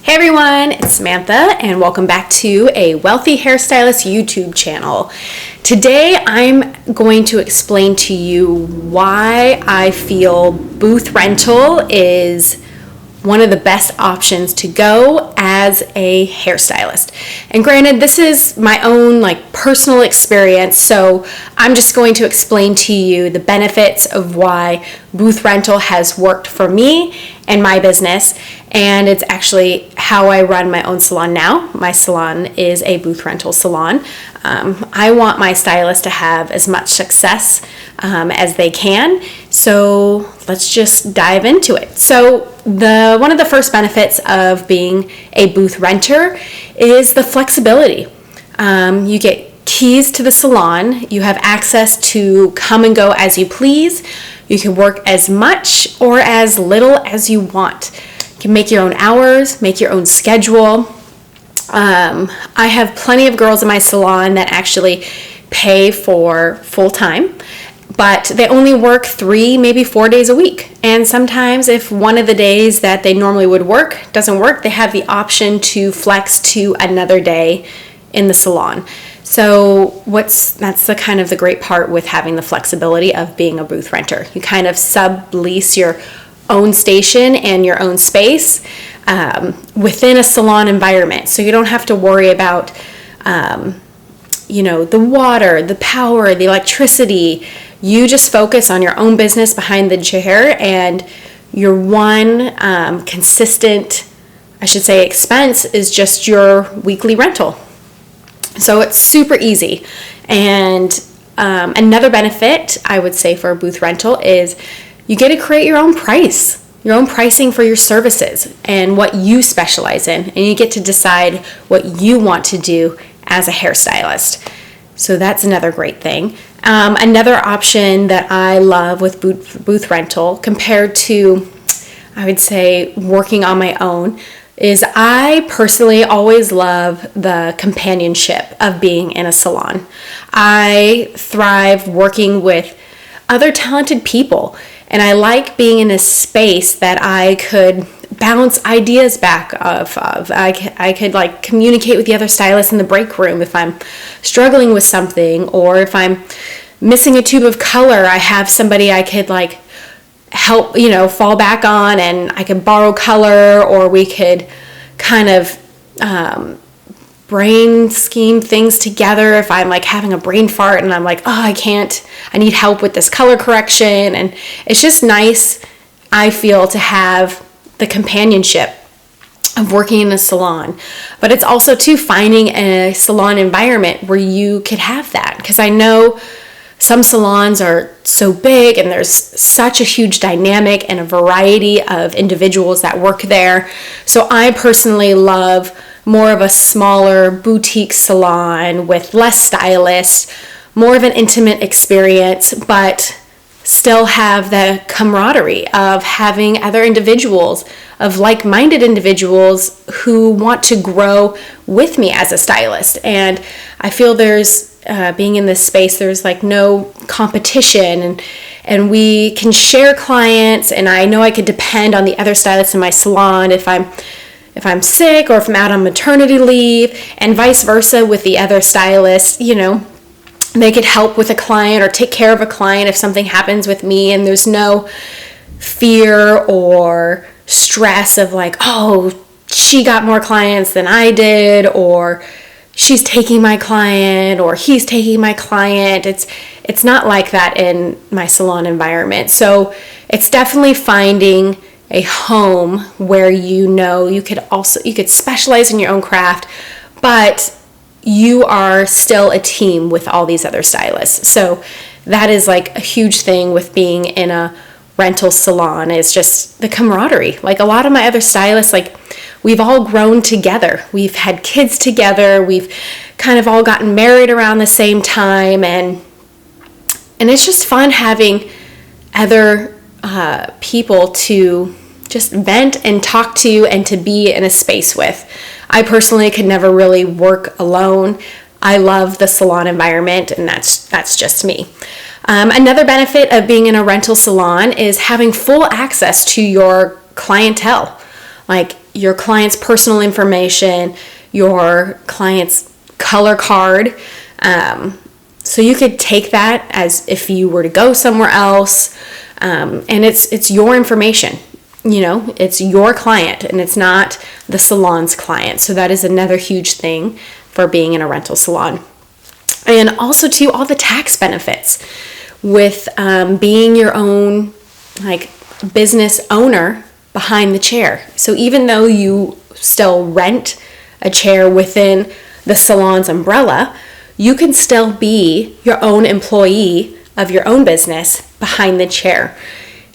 Hey everyone, it's Samantha and welcome back to A Wealthy Hairstylist YouTube channel. Today I'm going to explain to you why I feel booth rental is one of the best options to go as a hairstylist. And granted, this is my own personal experience, so I'm just going to explain to you the benefits of why booth rental has worked for me and my business, and it's actually how I run my own salon now. My salon is a booth rental salon. I want my stylists to have as much success as they can, so let's just dive into it. So one of the first benefits of being a booth renter is the flexibility. You get keys to the salon, you have access to come and go as you please, you can work as much or as little as you want. You can make your own hours, make your own schedule. I have plenty of girls in my salon that actually pay for full-time, but they only work 3, maybe 4 days a week. And sometimes if one of the days that they normally would work doesn't work, they have the option to flex to another day in the salon. So that's the kind of the great part with having the flexibility of being a booth renter. You kind of sublease your own station and your own space within a salon environment. So you don't have to worry about the water, the power, the electricity. You just focus on your own business behind the chair, and your one consistent, expense is just your weekly rental. So it's super easy. And another benefit I would say for a booth rental is you get to create your own pricing for your services and what you specialize in, and you get to decide what you want to do as a hairstylist. So that's another great thing. Another option that I love with booth rental compared to, I would say, working on my own is I personally always love the companionship of being in a salon. I thrive working with other talented people, and I like being in a space that I could bounce ideas back off of. I could communicate with the other stylists in the break room if I'm struggling with something, or if I'm missing a tube of color, I have somebody I could help, fall back on, and I could borrow color, or we could kind of brain scheme things together if I'm having a brain fart and I'm I need help with this color correction. And it's just nice, I feel, to have the companionship of working in a salon. But it's also too finding a salon environment where you could have that, because I know some salons are so big and there's such a huge dynamic and a variety of individuals that work there. So I personally love more of a smaller boutique salon with less stylists, more of an intimate experience, but still have the camaraderie of having other individuals, of like-minded individuals who want to grow with me as a stylist. And I feel there's being in this space, there's no competition, and we can share clients, and I know I could depend on the other stylists in my salon if I'm sick or if I'm out on maternity leave, and vice versa with the other stylists. They could help with a client or take care of a client if something happens with me, and there's no fear or stress of she got more clients than I did, or she's taking my client, or he's taking my client. It's not like that in my salon environment. So it's definitely finding a home where you could specialize in your own craft, but you are still a team with all these other stylists. So that is a huge thing with being in a rental salon, is just the camaraderie. A lot of my other stylists, we've all grown together. We've had kids together. We've kind of all gotten married around the same time. And it's just fun having other people to just vent and talk to and to be in a space with. I personally could never really work alone. I love the salon environment, and that's just me. Another benefit of being in a rental salon is having full access to your clientele. your client's personal information, your client's color card. So you could take that as if you were to go somewhere else, and it's your information. It's your client, and it's not the salon's client. So that is another huge thing for being in a rental salon. And also too, all the tax benefits with being your own business owner behind the chair. So even though you still rent a chair within the salon's umbrella, you can still be your own employee of your own business behind the chair.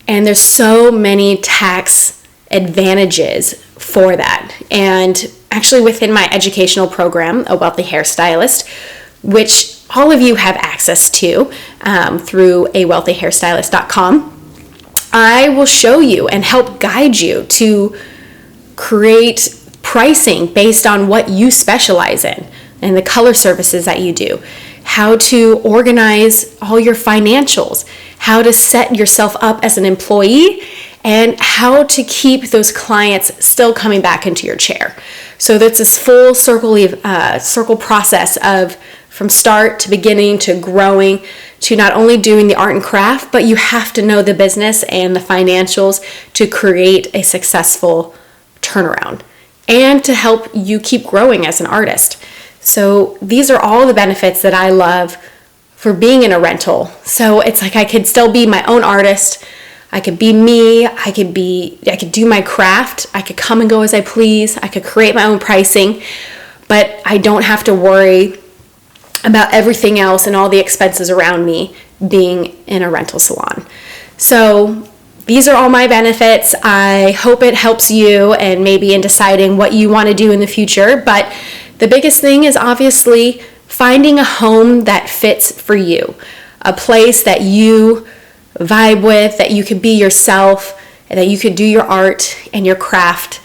And there's so many tax advantages for that. And actually within my educational program, A Wealthy Hairstylist, which all of you have access to through awealthyhairstylist.com, I will show you and help guide you to create pricing based on what you specialize in and the color services that you do, how to organize all your financials, how to set yourself up as an employee, and how to keep those clients still coming back into your chair. So that's this full circle process of from start to beginning to growing to not only doing the art and craft, but you have to know the business and the financials to create a successful turnaround and to help you keep growing as an artist. So these are all the benefits that I love for being in a rental. So it's like I could still be my own artist. I could be me. I could do my craft. I could come and go as I please. I could create my own pricing, but I don't have to worry about everything else and all the expenses around me being in a rental salon. So these are all my benefits. I hope it helps you and maybe in deciding what you want to do in the future. But the biggest thing is obviously finding a home that fits for you, a place that you vibe with, that you could be yourself, and that you could do your art and your craft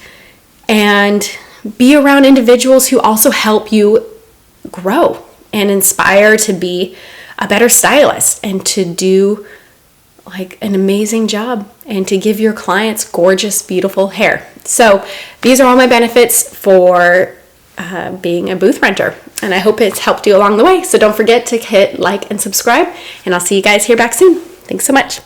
and be around individuals who also help you grow and inspire to be a better stylist and to do an amazing job and to give your clients gorgeous, beautiful hair. So these are all my benefits for being a booth renter, and I hope it's helped you along the way. So don't forget to hit like and subscribe, and I'll see you guys here back soon. Thanks so much.